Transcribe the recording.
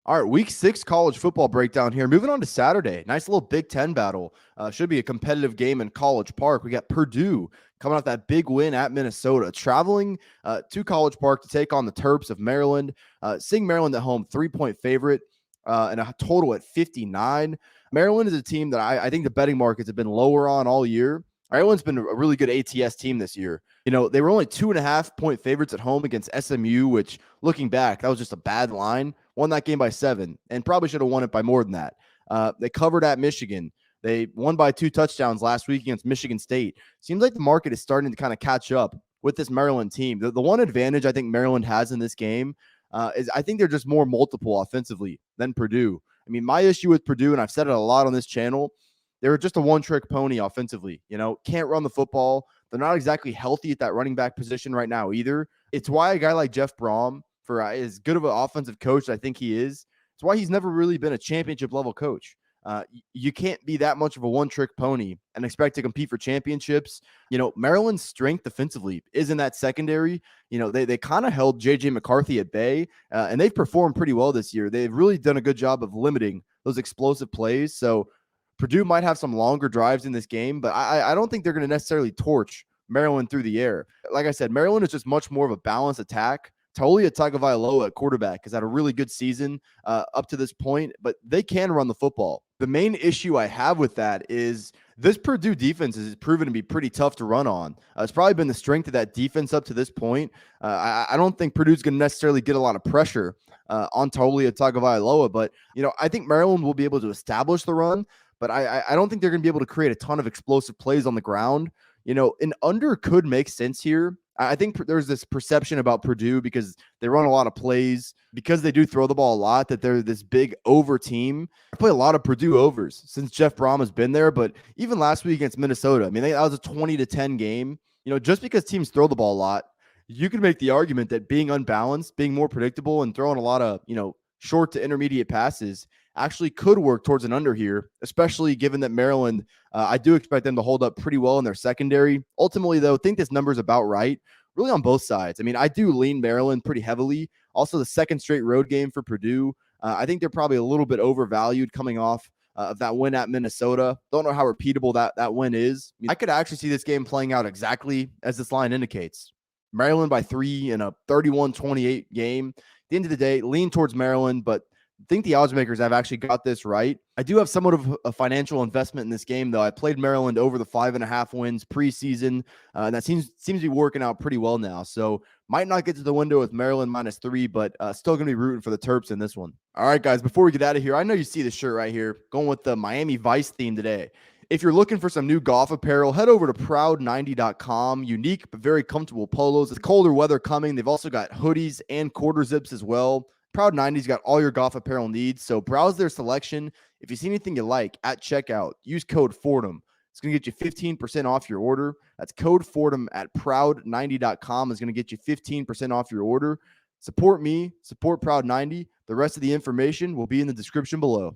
All right, week 6 college football breakdown here. Moving on to Saturday. Nice little Big Ten battle. Should be a competitive game in College Park. We got Purdue coming off that big win at Minnesota, traveling to College Park to take on the Terps of Maryland. Seeing Maryland at home, 3-point favorite, and a total at 59. Maryland is a team that I think the betting markets have been lower on all year. Maryland's been a really good ATS team this year. You know, they were only 2.5-point favorites at home against SMU, which looking back, that was just a bad line. Won that game by 7 and probably should have won it by more than that. They covered at Michigan. They won by 2 touchdowns last week against Michigan State. Seems like the market is starting to kind of catch up with this Maryland team. The one advantage I think Maryland has in this game is I think they're just more multiple offensively than Purdue. I mean, my issue with Purdue, and I've said it a lot on this channel, they're just a one-trick pony offensively. You know, can't run the football. They're not exactly healthy at that running back position right now either. It's why a guy like Jeff Brom, for as good of an offensive coach I think he is, it's why he's never really been a championship-level coach. You can't be that much of a one-trick pony and expect to compete for championships. You know, Maryland's strength defensively is in that secondary. You know, they kind of held J.J. McCarthy at bay, and they've performed pretty well this year. They've really done a good job of limiting those explosive plays. So Purdue might have some longer drives in this game, but I don't think they're going to necessarily torch Maryland through the air. Like I said, Maryland is just much more of a balanced attack. Taulia Tagovailoa at quarterback has had a really good season up to this point, but they can run the football. The main issue I have with that is this Purdue defense has proven to be pretty tough to run on. It's probably been the strength of that defense up to this point. I don't think Purdue's going to necessarily get a lot of pressure on Taulia Tagovailoa, but you know, I think Maryland will be able to establish the run, but I don't think they're going to be able to create a ton of explosive plays on the ground. You know, an under could make sense here. I think there's this perception about Purdue because they run a lot of plays, because they do throw the ball a lot, that they're this big over team. I play a lot of Purdue overs since Jeff Brom has been there, but even last week against Minnesota, I mean, that was a 20-10 game. You know, just because teams throw the ball a lot, you can make the argument that being unbalanced, being more predictable, and throwing a lot of, you know, short to intermediate passes actually could work towards an under here, especially given that Maryland, I do expect them to hold up pretty well in their secondary. Ultimately, though, I think this number is about right, really on both sides. I mean, I do lean Maryland pretty heavily. Also, the second straight road game for Purdue. I think they're probably a little bit overvalued coming off of that win at Minnesota. Don't know how repeatable that win is. I could actually see this game playing out exactly as this line indicates. Maryland by 3 in a 31-28 game. At the end of the day, lean towards Maryland, but I think the odds makers have actually got this right. I do have somewhat of a financial investment in this game, though. I played Maryland over the 5.5 wins preseason, and that seems to be working out pretty well now. So might not get to the window with Maryland -3, but still going to be rooting for the Terps in this one. All right, guys, before we get out of here, I know you see the shirt right here, going with the Miami Vice theme today. If you're looking for some new golf apparel, head over to proud90.com. Unique but very comfortable polos. It's colder weather coming. They've also got hoodies and quarter zips as well. Proud 90's got all your golf apparel needs, so browse their selection. If you see anything you like at checkout, use code Fordham. It's going to get you 15% off your order. That's code Fordham at proud90.com is going to get you 15% off your order. Support me, support Proud 90. The rest of the information will be in the description below.